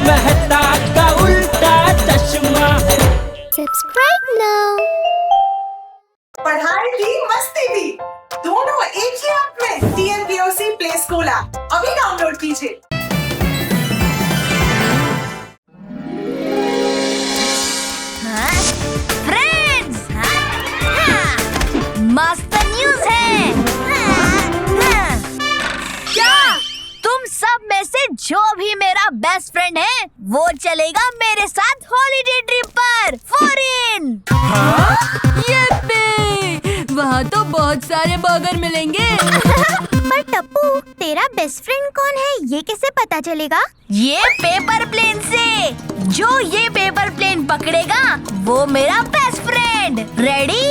मेहता का उल्टा चश्मा। Subscribe now. पढ़ाई भी मस्ती भी दोनों एक ही ऐप में। TNPOC प्ले स्कूल ऐप अभी डाउनलोड कीजिए। फ्रेंड्स, मस्त न्यूज़ है। क्या तुम सब में से जो भी मेरा बेस्ट फ्रेंड है वो चलेगा मेरे साथ हॉलीडे ट्रिप पर फॉरेन। वहाँ तो बहुत सारे बर्गर मिलेंगे। पर टप्पू, तेरा बेस्ट फ्रेंड कौन है ये कैसे पता चलेगा? ये पेपर प्लेन से। जो ये पेपर प्लेन पकड़ेगा वो मेरा बेस्ट फ्रेंड। रेडी?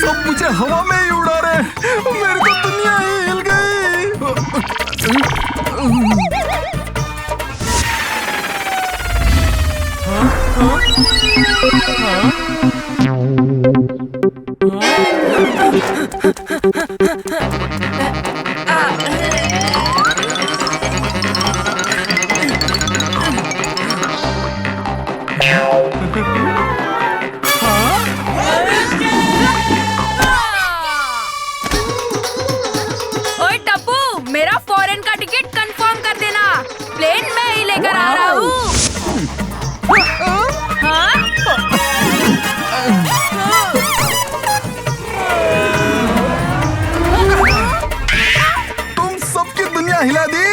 सब मुझे हवा में ही उड़ा रहे, मेरी तो दुनिया ही हिल ओए टप्पू, मेरा फॉरेन का टिकट कंफर्म कर देना। प्लेन मैं ही लेकर आ रहा हूँ। तुम सबकी दुनिया हिला दी।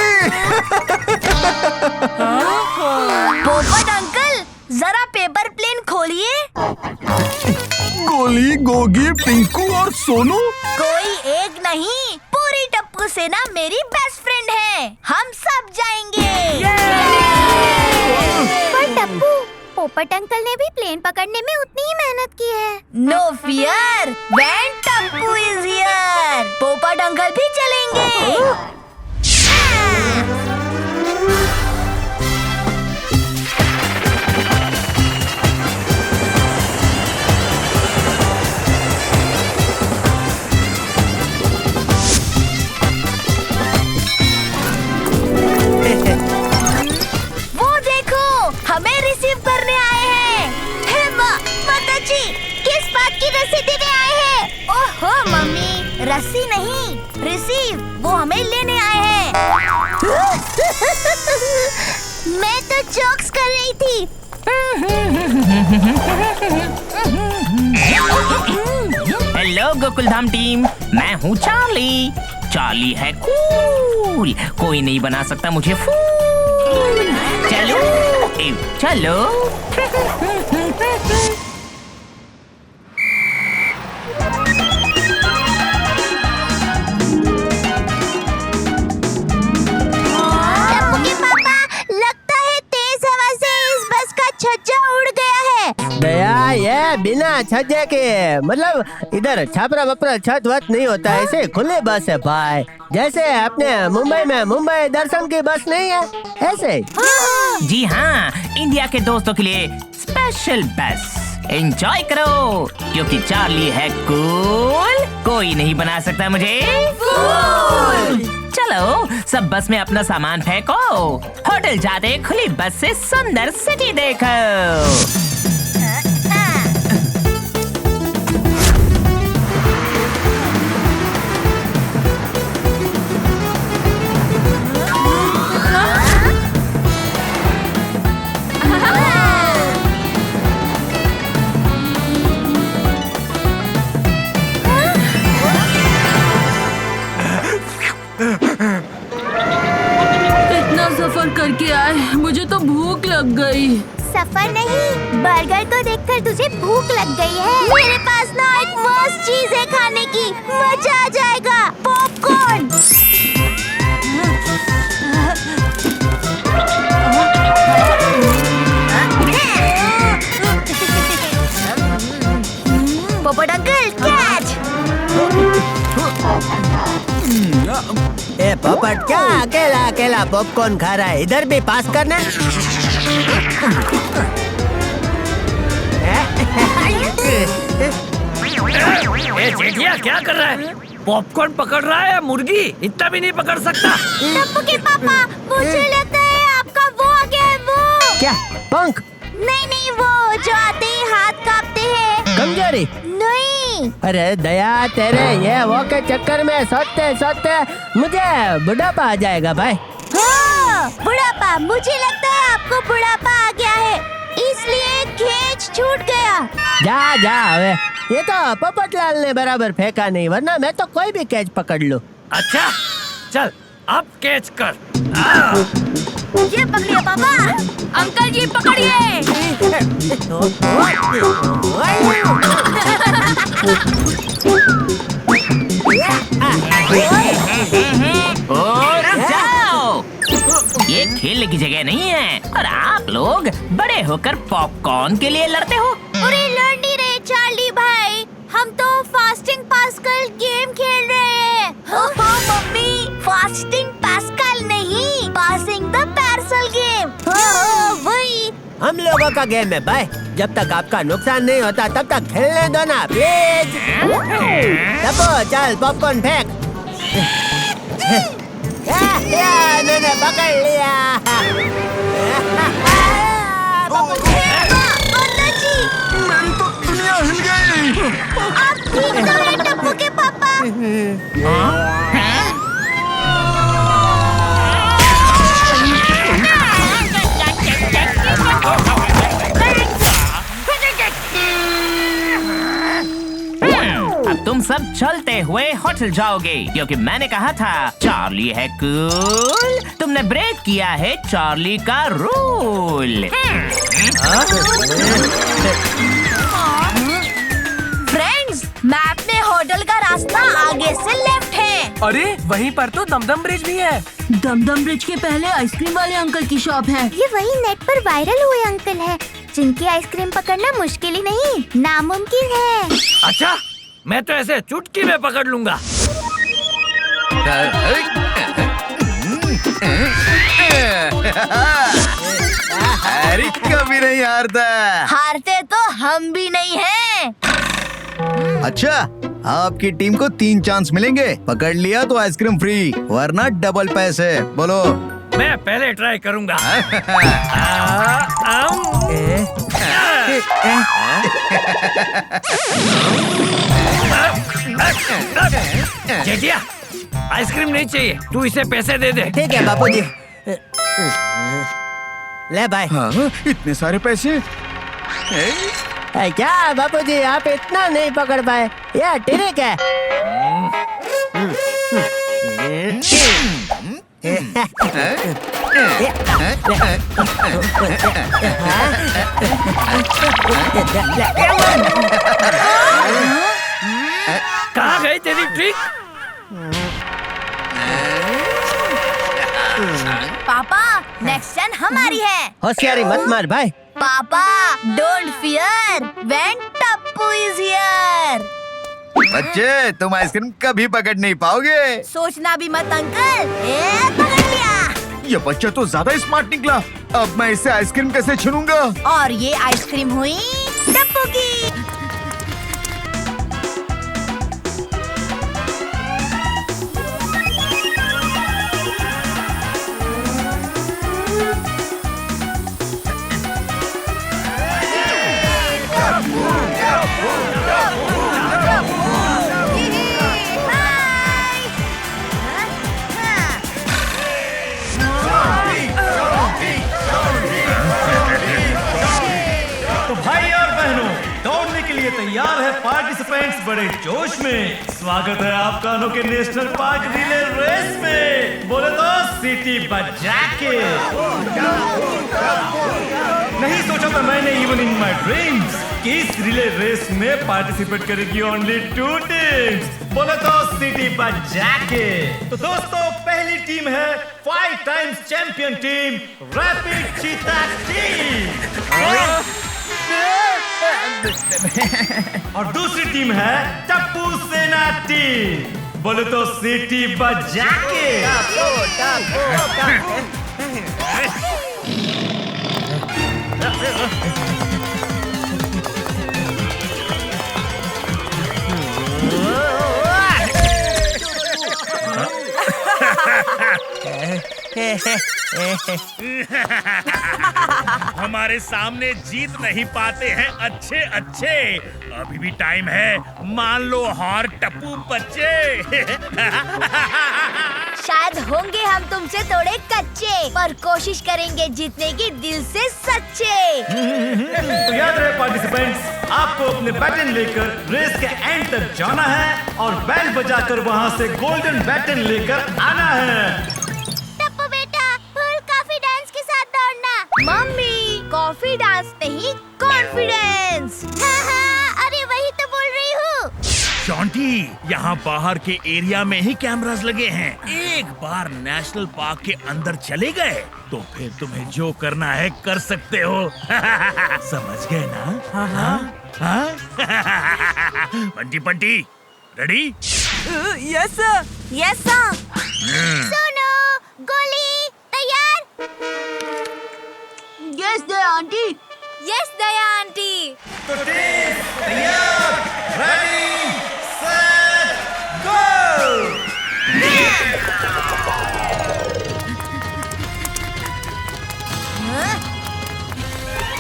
पोपट अंकल, जरा पेपर प्लेन खोलिए। गोली, गोगी, पिंकू और सोनू। कोई एक नहीं, पूरी टप्पू सेना मेरी बेस्ट फ्रेंड है। हम सब जाएंगे। पर टप्पू, पोपट अंकल ने भी प्लेन पकड़ने में उतनी ही मेहनत की है। No fear, when Tappu is here, Popat uncle भी चलेंगे। वो देखो, हमें रिसीव करने आए हैं। हे माता जी, किस बात की रस्सी देने आए हैं? ओहो मम्मी, रस्सी नहीं, रिसीव, वो हमें लेने आए हैं। मैं तो जोक्स कर रही थी। हेलो गोकुलधाम टीम, मैं हूँ चार्ली। चार्ली है कूल, कोई नहीं बना सकता मुझे फूल। चलो चलो। टप्पू के पापा, लगता है तेज हवा से इस बस का छज्जा उड़ गया है। दया, ये बिना छज्जे के, मतलब इधर छपरा वपरा छत वत नहीं होता, ऐसे खुले बस है भाई। जैसे अपने मुंबई में मुंबई दर्शन की बस नहीं है, ऐसे। जी हाँ, इंडिया के दोस्तों के लिए स्पेशल बस। एंजॉय करो, क्योंकि चार्ली है कूल, कोई नहीं बना सकता मुझे फूल। चलो सब बस में अपना सामान फेंको, होटल जाते खुली बस से सुंदर सिटी देखो। इतना सफर करके आए, मुझे तो भूख लग गई। सफर नहीं, बर्गर को देखकर तुझे भूख लग गई है। मेरे पास ना एक मस्त चीज है खाने की, मजा आ जाएगा। पॉपकॉर्न। पोपट अंकल कैच। ए पोपट, क्या अकेला अकेला पॉपकॉर्न खा रहा है? इधर भी पास करना। ए जेठिया क्या कर रहा है? पॉपकॉर्न पकड़ रहा है या मुर्गी? इतना भी नहीं पकड़ सकता। टप्पू के पापा, मुझे लगता है आपका वो आ गया है। वो क्या पंख? नहीं नहीं, वो जो आते ही हाथ कांपते हैं। कमजोरी? नहीं। अरे दया, तेरे ये वो के चक्कर में सोचते सोचते मुझे बुढ़ापा आ जाएगा भाई। हाँ, बुढ़ापा। मुझे लगता है आपको बुढ़ापा आ गया है, इसलिए खेच छूट गया। जा जा हवे, ये तो पोपटलाल ने बराबर फेंका नहीं, वरना मैं तो कोई भी कैच पकड़ लूं। अच्छा चल अब कैच कर। ये पकड़िए पापा। अंकल जी पकड़िए। और जाओ, ये खेलने की जगह नहीं है और आप लोग बड़े होकर पॉपकॉर्न के लिए लड़ते हो। अरे लड़ नहीं रहे चार्ली भाई, हम तो फास्टिंग पास्कल गेम खेल रहे हैं। हाँ मम्मी, फास्टिंग पास्कल नहीं, पासिंग द पार्सल गेम। हाँ वही। हम लोगों का गेम है भाई, जब तक आपका नुकसान नहीं होता तब तक खेलने दो ना प्लीज। टप्पू चल पॉपकॉर्न फेंक। मैंने पकड़ लिया। मेरी तो दुनिया हिल गई। आप ठीक तो हैं टप्पू के पापा? अब तुम सब चलते हुए होटल जाओगे, क्योंकि मैंने कहा था चार्ली है कूल। तुमने ब्रेक किया है चार्ली का रूल। फ्रेंड्स, मैप में होटल का रास्ता आगे से लेफ्ट है। अरे वहीं पर तो दमदम ब्रिज भी है। दमदम ब्रिज के पहले आइसक्रीम वाले अंकल की शॉप है। ये वही नेट पर वायरल हुए अंकल है, जिनकी आइसक्रीम पकड़ना मुश्किल ही नहीं, नामुमकिन है। अच्छा, मैं तो ऐसे चुटकी में पकड़ लूंगा। अरे कभी नहीं हारता। हारते तो हम भी नहीं हैं। अच्छा, आपकी टीम को 3 चांस मिलेंगे। पकड़ लिया तो आइसक्रीम फ्री, वरना डबल पैसे। बोलो। मैं पहले ट्राई करूंगा। जेठिया, आइसक्रीम नहीं चाहिए, तू इसे पैसे दे दे। ठीक है बापूजी। ले भाई। हाँ, इतने सारे पैसे। क्या बापूजी, आप इतना नहीं पकड़ पाए? ये ठीक है। कहाँ गई तेरी ट्रिक? पापा, नेक्स्ट टर्न हमारी है। होशियारी मत मार भाई। पापा, don't fear when Tappu is here. बच्चे, तुम आइसक्रीम कभी पकड़ नहीं पाओगे। सोचना भी मत अंकल। पकड़ लिया। ये बच्चा तो ज्यादा स्मार्ट निकला। अब मैं इससे आइसक्रीम कैसे छीनूंगा? और ये आइसक्रीम हुई टप्पू की। तैयार है पार्टिसिपेंट्स बड़े जोश में। स्वागत है आपका अनोखे नेशनल पार्क रिले रेस में। सिटी बजा के। नहीं सोचा था मैंने इवन इन माय ड्रीम्स कि इस रिले रेस में पार्टिसिपेट करेगी ओनली 2 टीम्स। बोले तो सिटी बजा के। तो दोस्तों पहली टीम है 5 टाइम्स चैंपियन टीम रैपिड चीता टीम और दूसरी टीम है टप्पू सेना टीम। बोले तो सिटी बजा के। हमारे सामने जीत नहीं पाते हैं अच्छे अच्छे। अभी भी टाइम है, मान लो हार टप्पू बच्चे। शायद होंगे हम तुमसे थोड़े कच्चे, पर कोशिश करेंगे जीतने की दिल से सच्चे। तो याद रहे पार्टिसिपेंट्स, आपको अपने बैटन लेकर रेस के एंड तक जाना है और बैल बजाकर वहाँ से गोल्डन बैटन लेकर आना है। टप्पू बेटा, फुल कॉफी डांस के साथ दौड़ना। मम्मी, कॉफी डांस नहीं, कॉन्फिडेंस। हाँ, अरे वही तो बोल रही हूँ। शॉन्टी, यहाँ बाहर के एरिया में ही कैमरास लगे हैं। एक बार नेशनल पार्क के अंदर चले गए तो फिर तुम्हें जो करना है कर सकते हो। समझ गए ना? हाँ? Bunty Bunty, ready? Yes sir, yes sir. सुनो, गोली तैयार। यस दया आंटी। यस दया आंटी। तो टीम तैयार, रेडी, सेट, गो।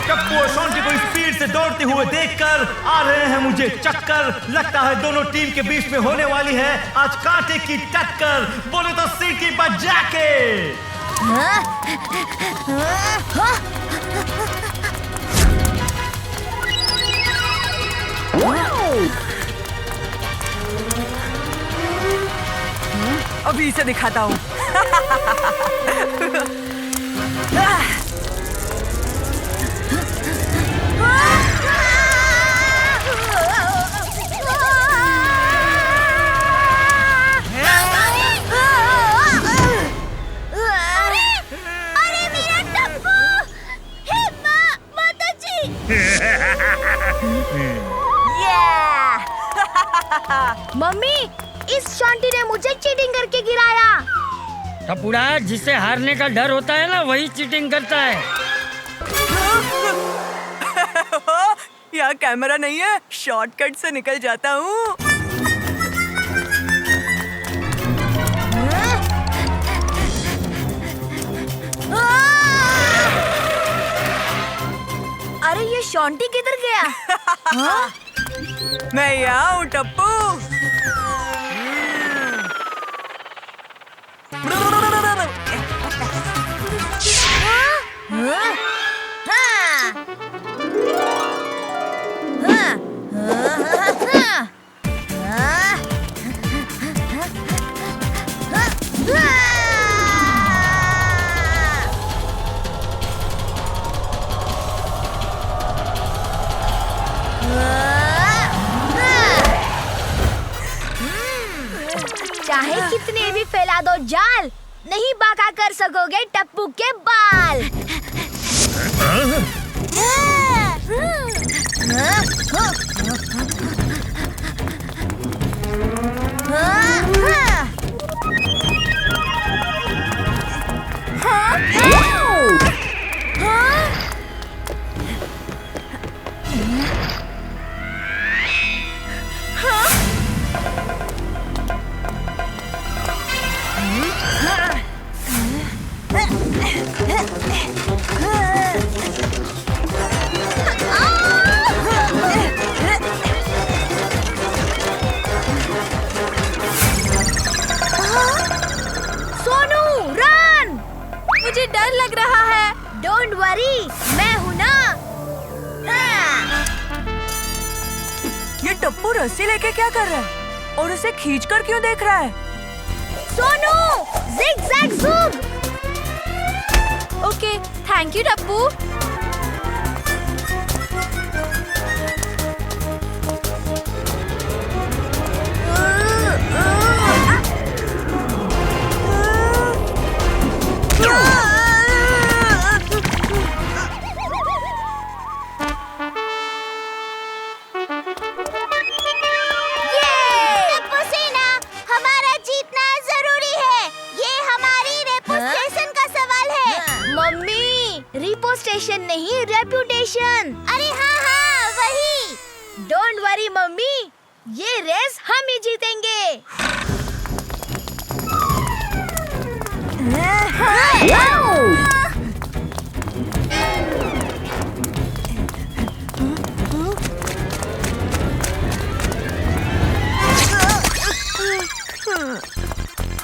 टप्पू और शॉन्टी को स्पीड से दौड़ते हुए देखकर आ रहे हैं मुझे चक्कर। लगता है दोनों टीम के बीच में होने वाली है आज कांटे की टक्कर। बोले तो सीटी बजा के। अभी इसे दिखाता हूँ। मम्मी, इस शॉन्टी ने मुझे चीटिंग करके गिराया। टप्पूड़ा, जिसे हारने का डर होता है ना, वही चीटिंग करता है। यहाँ कैमरा नहीं है, शॉर्टकट से निकल जाता हूँ। अरे ये शॉन्टी किधर गया? हाँ? मैं यहाँ हूँ टप्पू। चाहे कितने भी फैला दो जाल, नहीं बाका कर सकोगे टप्पू के बाल। मुझे डर लग रहा है। डोंट वरी, मैं हूँ ना। ये टप्पू रस्सी लेके क्या कर रहा है और उसे खींचकर क्यों देख रहा है? सोनू, जिग-जैग ज़ूग। Okay, thank you Tappu. Tappu सेना, हमारा जीतना जरूरी है। ये हमारी रेपुटेशन का सवाल है। मम्मी, रिपो स्टेशन नहीं, रेपुटेशन। अरे हाँ हाँ, वही। डोंट वरी मम्मी, ये रेस हम ही जीतेंगे।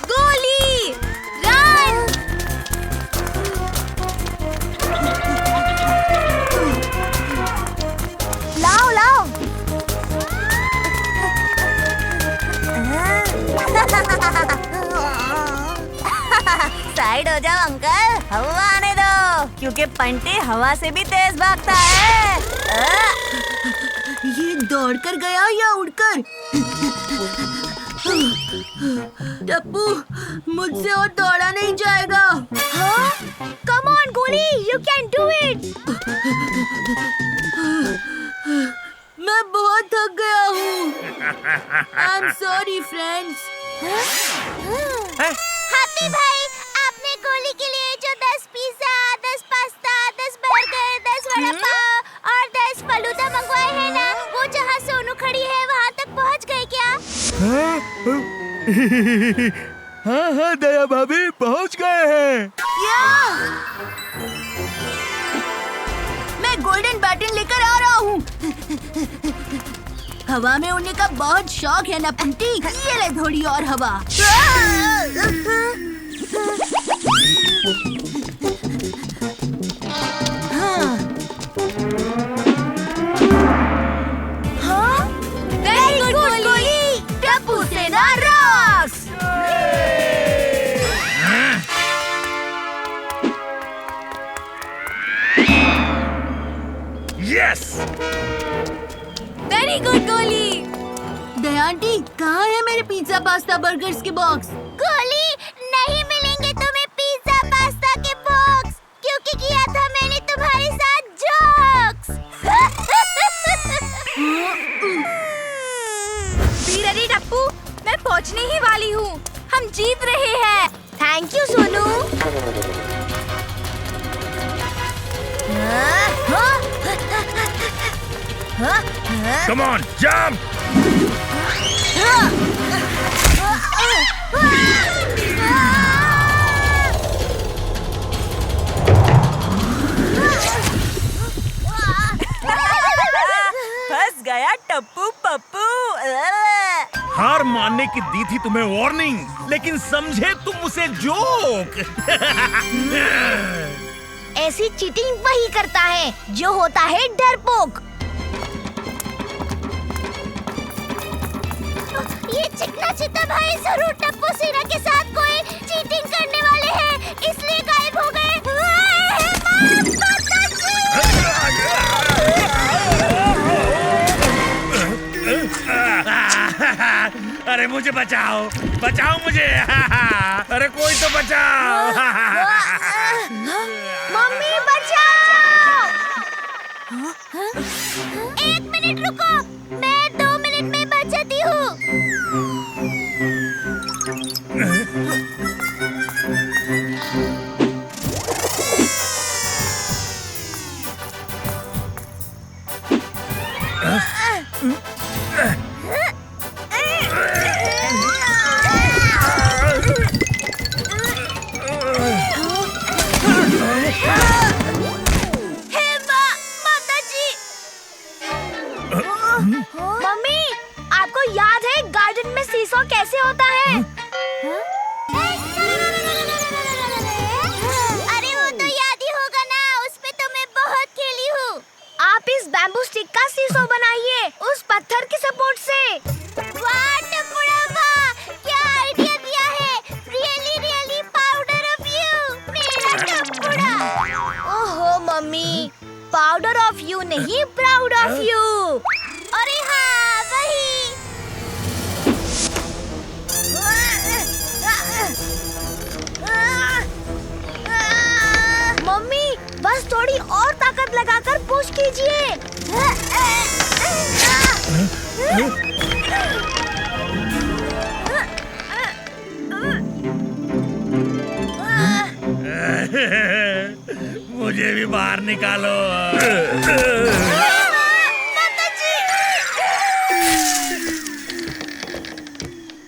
गोली रन। लाओ लाओ। साइड हो जाओ अंकल, हवा आने दो, क्योंकि पंटी हवा से भी तेज भागता है। ये दौड़कर गया या उड़कर? टप्पू, मुझसे और दौड़ा नहीं जाएगा। हाँ? Come on, गोली, you can do it. मैं बहुत थक गया हूँ। I'm sorry, friends. हैप्पी भाई, आपने गोली के लिए जो 10 pizza, 10 pasta, 10 burger, 10 vada pav और 10 फलूदा मंगवाए हैं ना, वो जहाँ सोनू खड़ी है वहाँ तक पहुँच गए क्या? हाँ हाँ दया भाभी, पहुंच गए हैं। मैं गोल्डन बैटन लेकर आ रहा हूँ। हवा में उड़ने का बहुत शौक है ना पंटी? ये ले थोड़ी और हवा। हाँ? वेरी गुड गोली। टप्पू सेना रॉक्स। यस, वेरी गुड गोली। दयांटी, कहाँ है मेरे पिज्जा पास्ता बर्गर्स के बॉक्स? गोली, नहीं मिलेंगे तुम्हें पिज्जा पास्ता के बॉक्स, क्योंकि किया था मैंने तुम्हारे साथ जोक्स। बी रेडी टप्पू, मैं पहुंचने ही वाली हूँ। हम जीत रहे हैं। Thank you Sonu. Come on, jump. फंस गया टप्पू पप्पू। हार मानने की दी थी तुम्हें वार्निंग, लेकिन समझे तुम उसे जोक। ऐसी चीटिंग वही करता है जो होता है डरपोक। ये चिकना चित्ता भाई जरूर टप्पू सेना के साथ कोई चीटिंग करने वाले हैं, इसलिए गायब हो गए। अरे मुझे बचाओ, बचाओ मुझे। अरे कोई तो बचाओ। मम्मी बचाओ। 1 मिनट रुको, मैं 2 मिनट में बचाती हूँ। माताजी। पाउडर ऑफ यू नहीं, प्राउड ऑफ यू। अरे हाँ वही। मम्मी बस थोड़ी और ताकत लगाकर पुश कीजिए। मुझे भी बाहर निकालो।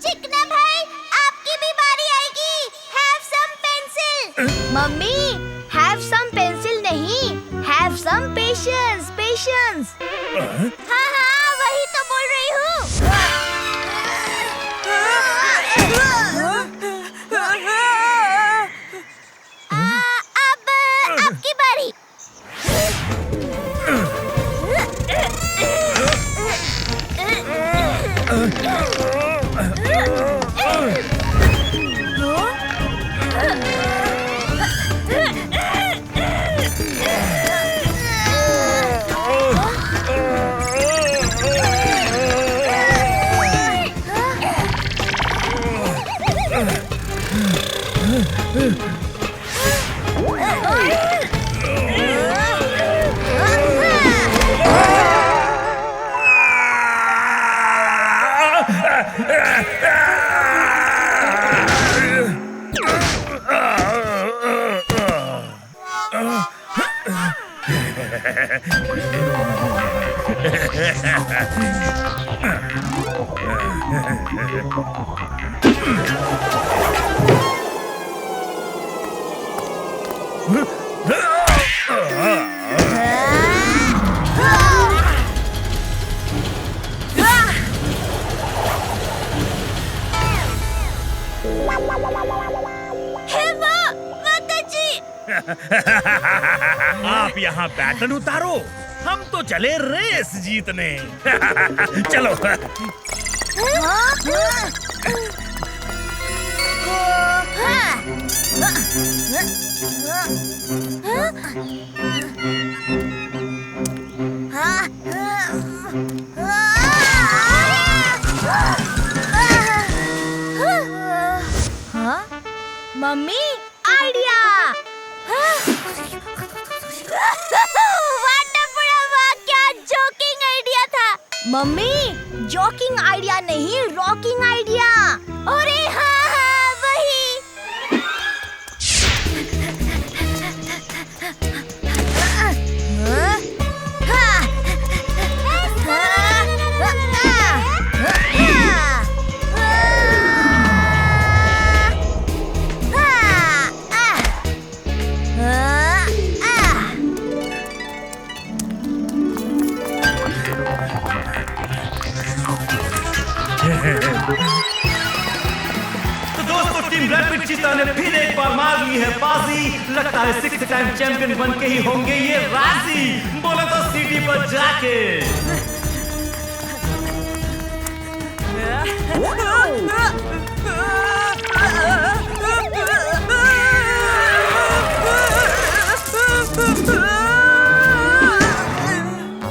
चिकना भाई आपकी भी बारी आएगी। Have some pencil. Mummy have some pencil नहीं, हैव सम पेशेंस, पेशेंस। हाँ हाँ वही तो बोल रही हूँ। अब आपकी बारी। आप यहाँ बैटन उतारो, हम तो चले रेस जीतने। चलो। Mummy idea. क्या जोकिंग आइडिया था। मम्मी जोकिंग आइडिया नहीं, रॉकिंग आइडिया। अरे हाँ हाँ वही। तो दोस्तों टीम रैपिड चीता ने फिर एक बार मार ली है बाजी। लगता है 6 टाइम चैंपियन बन के ही होंगे ये राजी। बोले तो सिटी पर जाके।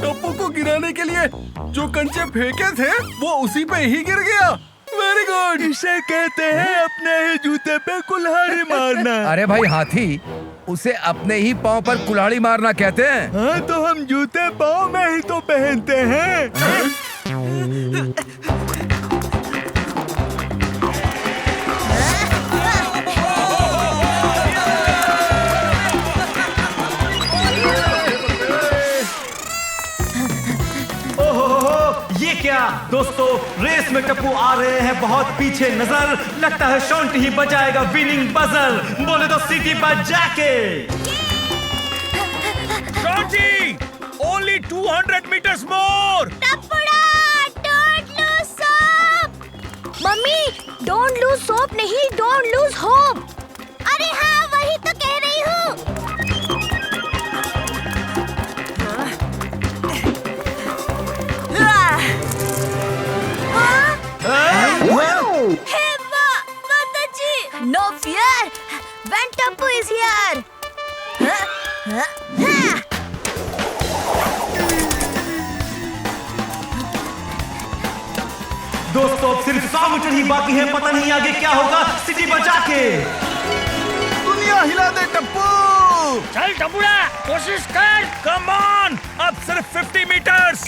टप्पू को गिराने के लिए जो कंचे फेंके थे वो उसी पे ही गिर गया। Very good. इसे कहते हैं अपने ही जूते पे कुल्हाड़ी मारना। अरे भाई हाथी, उसे अपने ही पाँव पर कुल्हाड़ी मारना कहते हैं। हाँ तो हम जूते पाँव में ही तो पहनते हैं। ये क्या दोस्तों, रेस में टप्पू आ रहे हैं बहुत पीछे नजर। लगता है शॉन्टी ही बजाएगा विनिंग बजर। बोले तो सिटी पर जाके। शॉन्टी, only 200 meters more. Don't lose soap. Mummy don't lose soap नहीं, डोंट लूज होप। अरे हाँ वही तो कह रही हूँ। No fear, when Tappu is here. दोस्तों अब सिर्फ 100 मीटर ही बाकी है, पता नहीं आगे क्या होगा सिटी बचा के। दुनिया हिला दे टप्पू। चल टपुड़ा, कोशिश कर। कम ऑन, अब सिर्फ 50 मीटर्स।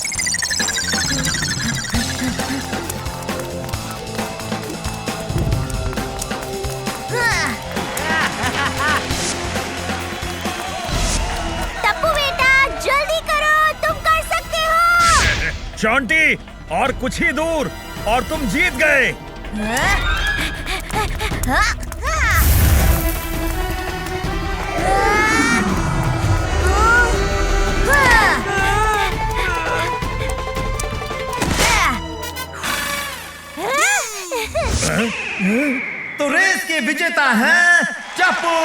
टप्पू बेटा जल्दी करो, तुम कर सकते हो। चॉन्टी, और कुछ ही दूर और तुम जीत गए। तो रेस के विजेता हैं टप्पू।